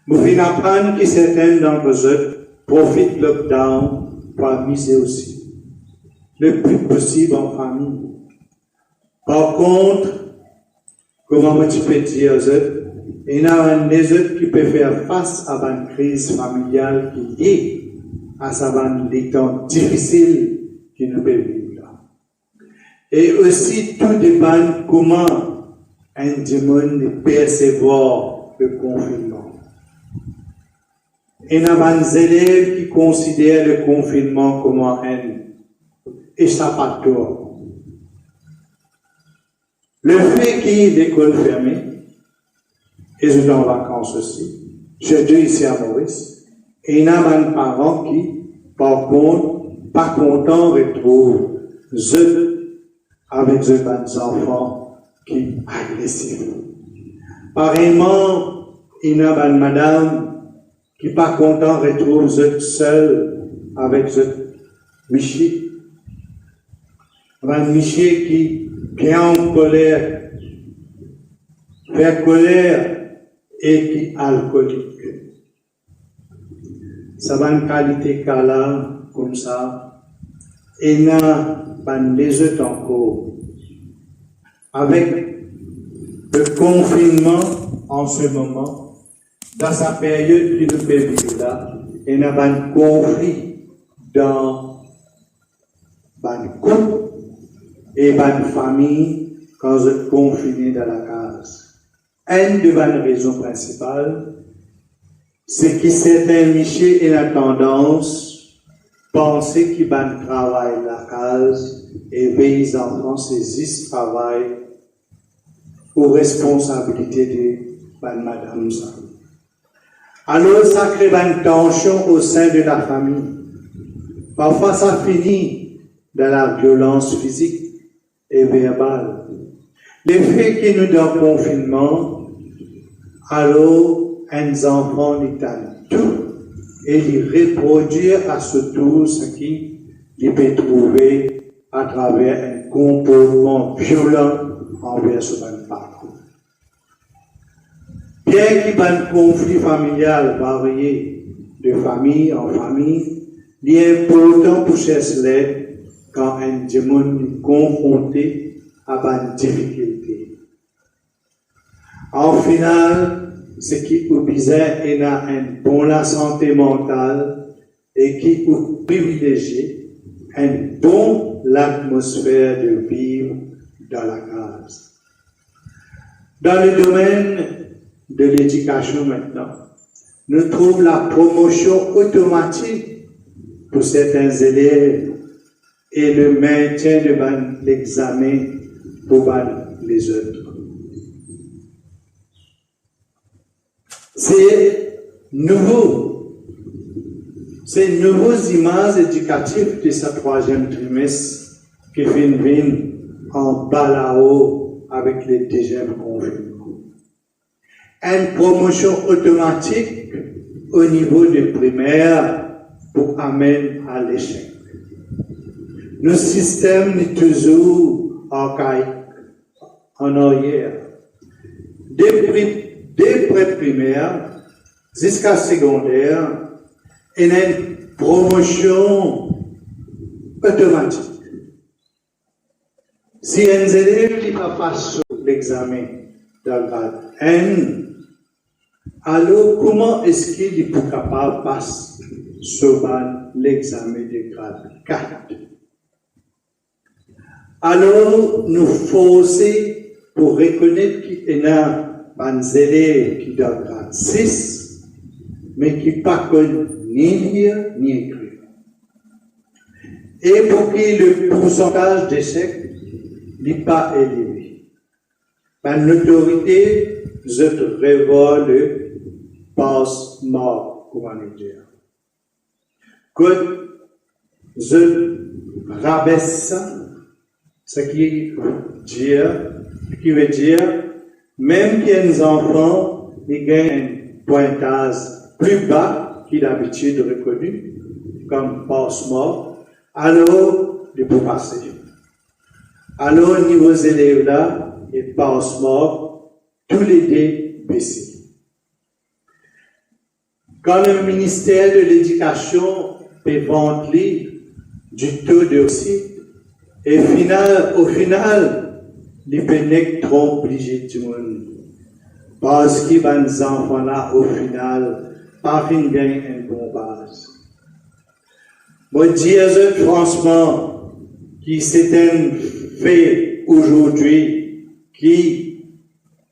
Nous venons apprendre que certains d'entre eux profitent du lockdown pour amuser aussi. Le plus possible en famille. Par contre, comment tu peux dire, il y a des autres qui peuvent faire face à une crise familiale qui est à des temps difficiles qui nous peuvent vivre là. Et aussi, tout dépend comment un démon percevoir le confinement. Il y a des élèves qui considèrent le confinement comme un échappatoire. Le fait qu'il y ait des écoles fermées, et je suis en vacances aussi, j'ai deux ici à Maurice, et il y a des parents qui, par contre, pas contents, retrouvent avec des enfants qui sont agressifs. Pareillement, il y a des madame qui, pas contents, retrouvent seuls avec des Michi. Un Michi qui bien en colère, fait colère et qui est alcoolique. Ça va une qualité là, comme ça, et il y a des autres encore. Avec le confinement en ce moment, dans sa période qui nous peut vivre là, il y a un conflit dans une couple et une famille quand vous êtes confiné dans la case. Une des raisons principales, c'est que certains Michel et la tendance penser qu'ils vont travailler la case et les enfants saisissent ce travail aux responsabilités de madame ça. Alors ça crée une tension au sein de la famille. Parfois ça finit dans la violence physique et verbale. Le fait que nous dans le confinement, alors un enfant est à tout et il reproduit à ce tour ce qu'il peut trouver à travers un comportement violent envers ce parcours. Bien qu'il y ait un conflit familial varié de famille en famille, il est important pour chercher l'aide quand un démon est confronté à une difficulté. En final, ce qui est bizarre est une bonne santé mentale et qui est privilégié une bonne atmosphère de vivre dans la case. Dans le domaine de l'éducation maintenant, nous trouvons la promotion automatique pour certains élèves et le maintien de l'examen pour les autres. Ces nouvelles images éducatives de ce troisième trimestre qui viennent en balao avec le deuxième confinement. Une promotion automatique au niveau de primaire pour amener à l'échec. Nos systèmes sont toujours archaïques, en arrière. Dès pré-primaire jusqu'à secondaire, il y a une promotion automatique. Si un élève n'est pas passé l'examen dans le grade N, alors comment est-ce qu'il est capable de passer sur l'examen du grade 4? Alors, nous forçons pour reconnaître qu'il y a des élèves qui sont dans le grade 6, mais qui ne connaissent ni lire ni écrire. Et pour qui le pourcentage d'échecs n'est pas élevé. L'autorité, je prévois le passe-mort, comment dire. Quand je rabaisse ça, ce qui veut dire, même qu'un enfant gagne un pointage plus bas qu'il a d'habitude reconnu, comme passe-mort, alors il peut passer. Alors, au niveau des élèves là, ils passe-mort, tous les deux baissés. Quand le ministère de l'Éducation peut vanter du taux de réussite, et au final, les pénèques trop obligés tout le monde. Parce que les enfants là, au final, pas fin gagnent une bonne base. Moi, dire franchement, qui c'est un fait aujourd'hui, qui,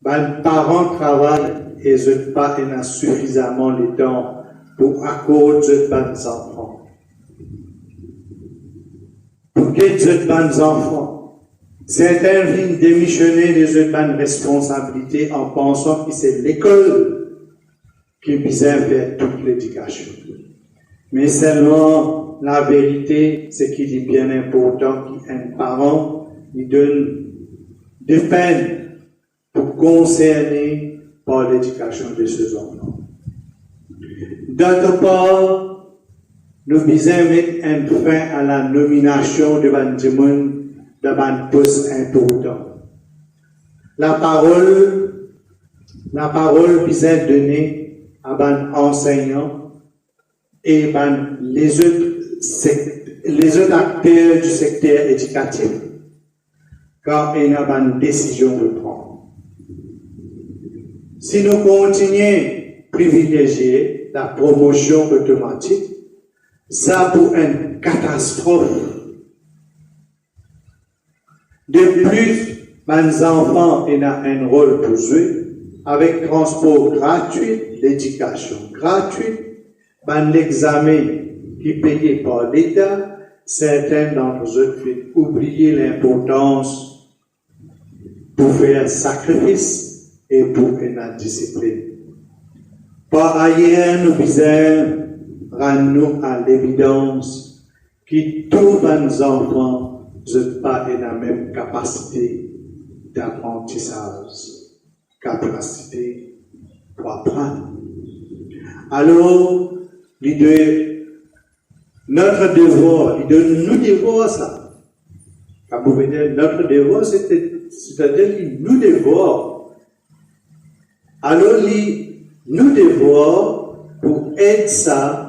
les parents travaillent et ne pas suffisamment de temps pour accorder les enfants. Pour qu'ils les enfants, certains viennent démissionner des autres responsabilités en pensant que c'est l'école qui vient faire toute l'éducation. Mais seulement la vérité, c'est qu'il est bien important qu'un parent lui donne des peines pour concerner par l'éducation de ses enfants. D'autre part, nous devons mettre un fin à la nomination de Bandimun d'un poste important. La parole vient donner à un enseignant et les autres acteurs du secteur éducatif quand il y a une décision de prendre. Si nous continuons à privilégier la promotion automatique, ça pour une catastrophe. De plus, les enfants ont un rôle pour jouer avec transport gratuit, l'éducation gratuite, l'examen qui est payé par l'État. Certains d'entre eux ont oublié l'importance pour faire sacrifice et pour une discipline. Par ailleurs, nous visons rendre à l'évidence que tous les enfants n'ont pas la même capacité d'apprentissage, capacité pour apprendre. Alors, notre devoir, nous devoir ça. Notre devoir, c'est-à-dire nous devoir. Alors, nous devoir pour aider ça,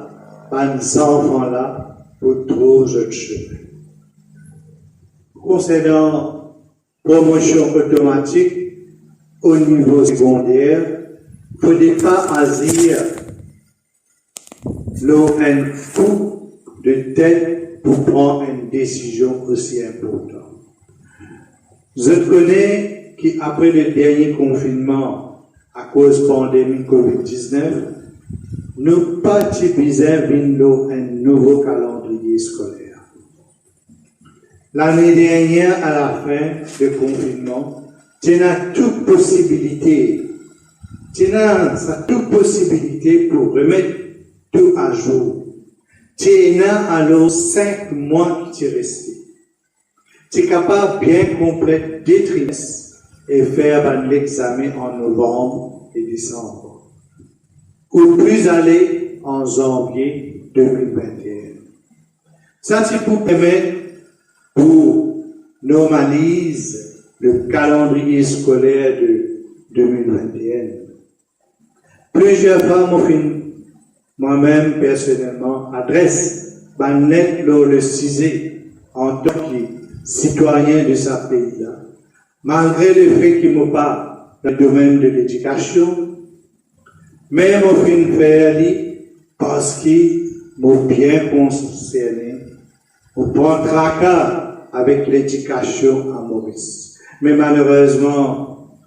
les enfants-là, pour trouver autre chemin. Concernant promotion automatique au niveau secondaire, il ne faut pas agir un coup de tête pour prendre une décision aussi importante. Je connais qui, après le dernier confinement à cause de la pandémie COVID-19, nous participons à un nouveau calendrier scolaire. L'année dernière, à la fin du confinement, tu as toute possibilité pour remettre tout à jour. Tu as alors 5 mois qui t'est resté. Tu es capable de bien compléter des trimestres et faire l'examen en novembre et décembre. Ou plus aller en janvier 2021. Ça, c'est pour permettre, pour normaliser le calendrier scolaire de 2021. Plusieurs fois, moi-même, personnellement, adresse net le 6 en tant que citoyen de ce pays-là. Malgré le fait qu'il ne pas dans le domaine de l'éducation, mais mon fin faire parce qu'il m'a bien concerné, on prend tracas avec l'éducation à Maurice. Mais malheureusement,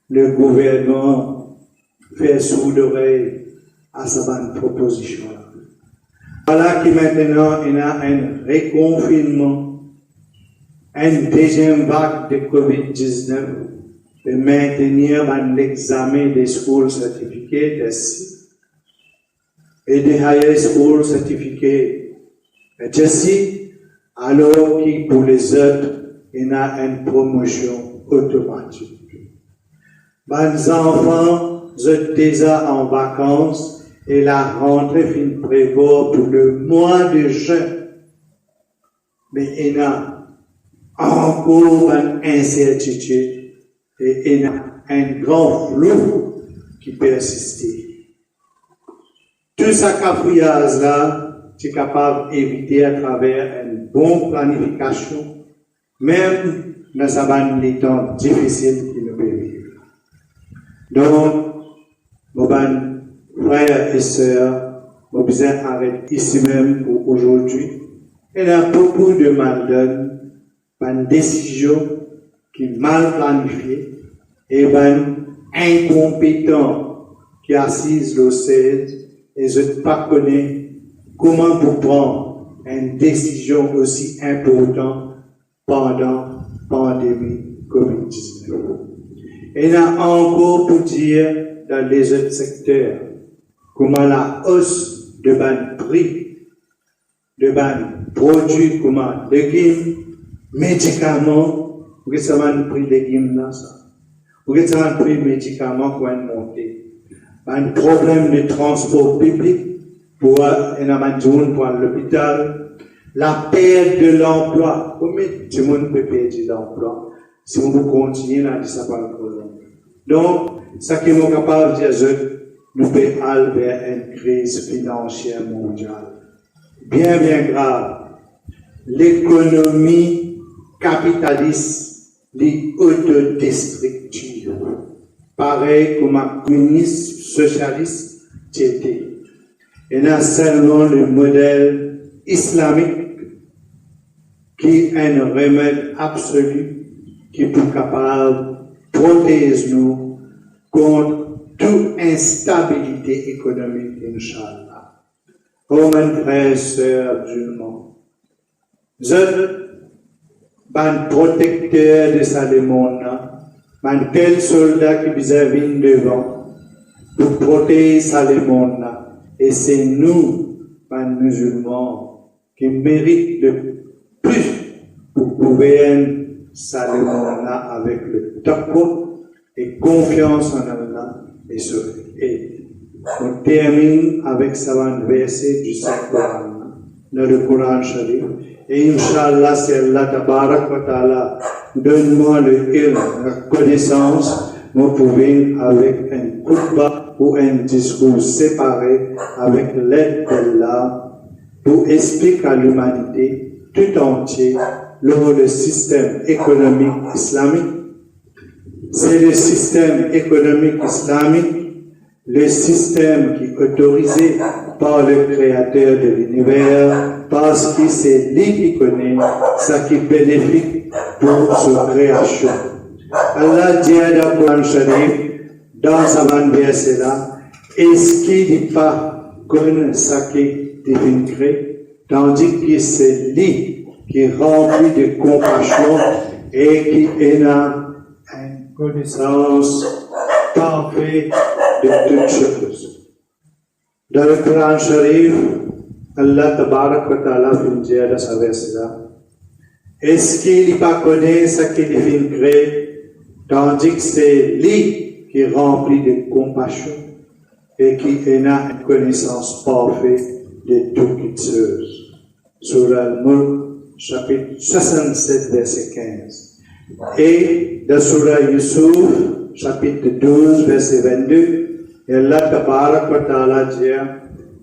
le gouvernement fait sourd l'oreille à sa proposition. Voilà que maintenant, il y a un reconfinement, une deuxième vague de COVID-19, de maintenir un examen des school certificates et des high school certificates alors que pour les autres, il y a une promotion automatique. Les enfants sont déjà en vacances et la rentrée finit prévoir pour le mois de juin. Mais il y a encore une incertitude et il y a un grand flou qui persiste. Tout ça cafouillage-là, tu es capable d'éviter à travers une bonne planification, même dans les temps difficiles qui nous peuvent vivre. Donc, mes frères et sœurs, nous besoin arrêter ici même pour aujourd'hui. Il y a beaucoup de mal une décision qui est mal planifiée et incompétent qui assise le 16 et je ne pas connais comment vous prendre une décision aussi importante pendant la pandémie COVID-19. Il y a encore pour dire dans les autres secteurs comment la hausse de prix de produits comme légumes, médicaments, vous savez savoir le prix des légumes là, ça. Vous savez savoir le prix des médicaments qui vont monter. Un problème de transport public pour l'hôpital, la perte de l'emploi. Combien de monde peut perdre l'emploi si vous continuez à dire ça par le problème? Donc, ce qui est capable de dire, nous pouvons aller vers une crise financière mondiale. Bien grave. L'économie capitaliste est autodestructive. Pareil comme un communiste socialiste, c'était. Il y a seulement le modèle islamique qui est un remède absolu qui est capable de protéger nous contre toute instabilité économique, Inch'Allah. Oh, mes frères et sœurs musulmans, je suis un protecteur de Salomon, un tel soldat qui vous a vu devant pour protéger Salomon. Et c'est nous, les musulmans, qui méritent le plus pour gouverner Salomon avec le taqwa et confiance en Allah et et on termine avec ce verset du Saint-Coran, dans le Coran Sharif. Et Inch'Allah, c'est Allah Tabarak wa Ta'ala, donne-moi le ilm, la connaissance, nous pouvons avec un khutbah ou un discours séparé avec l'aide d'Allah pour expliquer à l'humanité tout entière le système économique islamique. C'est le système économique islamique, le système qui est autorisé par le Créateur de l'univers, parce que c'est lui qui connaît ce qui est bénéfique pour sa création. Allah dit dans le Coran Sharif, dans sa verset là, est-ce qu'il n'est pas comme ça qui divine créé, tandis que c'est lui qui est rempli de compassion et qui a une connaissance parfaite de toutes choses. Dans le Coran Sharif, Allah Tabarak wa Ta'ala dit dans sa verset là, est-ce qu'il n'est pas connu ce qui divine créé, tandis que c'est lui qui est rempli de compassion et qui a une connaissance parfaite de toutes choses. Surah Al-Mulk, chapitre 67, verset 15. Et dans Surah Yusuf, chapitre 12, verset 22, et Allah Tabarak wa Ta'ala dit,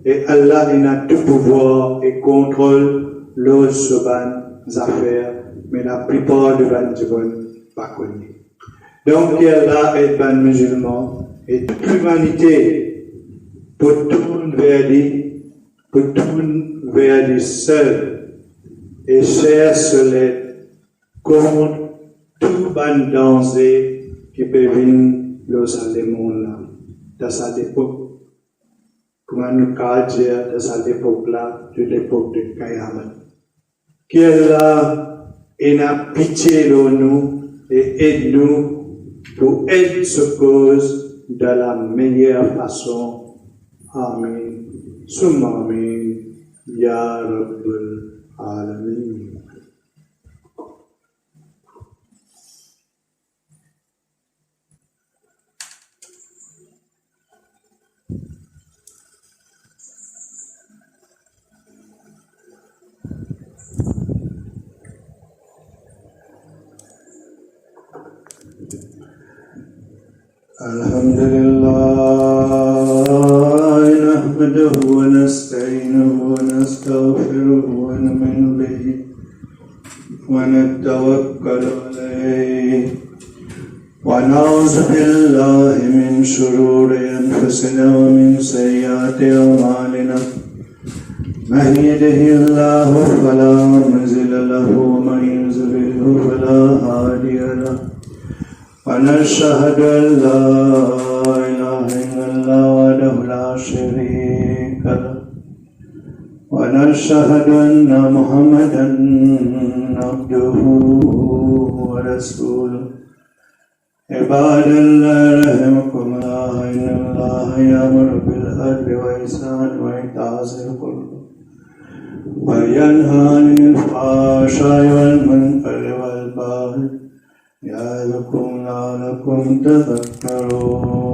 et Allah a tout pouvoir et contrôle les affaires, mais la plupart de les pas connues. Donc Allah est un musulman et toute l'humanité pour tourner vers lui, pour tourner vers lui seul et cherche l'aide contre tout ban danger qui peut venir dans le monde dans cette époque. Comment nous dire dans cette époque-là, de l'époque de Kayamat. Qu'Allah ait pitié de nous et aide-nous pour aider ce cause de la meilleure façon. Amen. Summa Amen. Ya Rabbal Alamin. الحمد لله نحمده ونستعينه ونستغفره ونؤمن به ونتوكل عليه ونعوذ بالله من شرور أنفسنا ومن سيئات أعمالنا من يهده الله فلا مضل له ومن يضلل فلا هادي له ونشهد أن لا إله إلا الله وحده لا شريك له ونشهد أن محمدا عبده ورسوله عباد الله رحمكم الله إن الله يأمر بالعدل والإحسان وإيتاء ذي القربى وينهى عن الفحشاء والمنكر والبغي يعظكم لعلكم تذكرون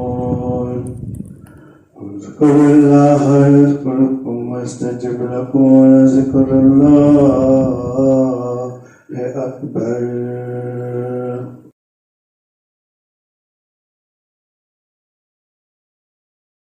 اذكروا الله يذكركم واستجب لكم ولذكر الله أكبر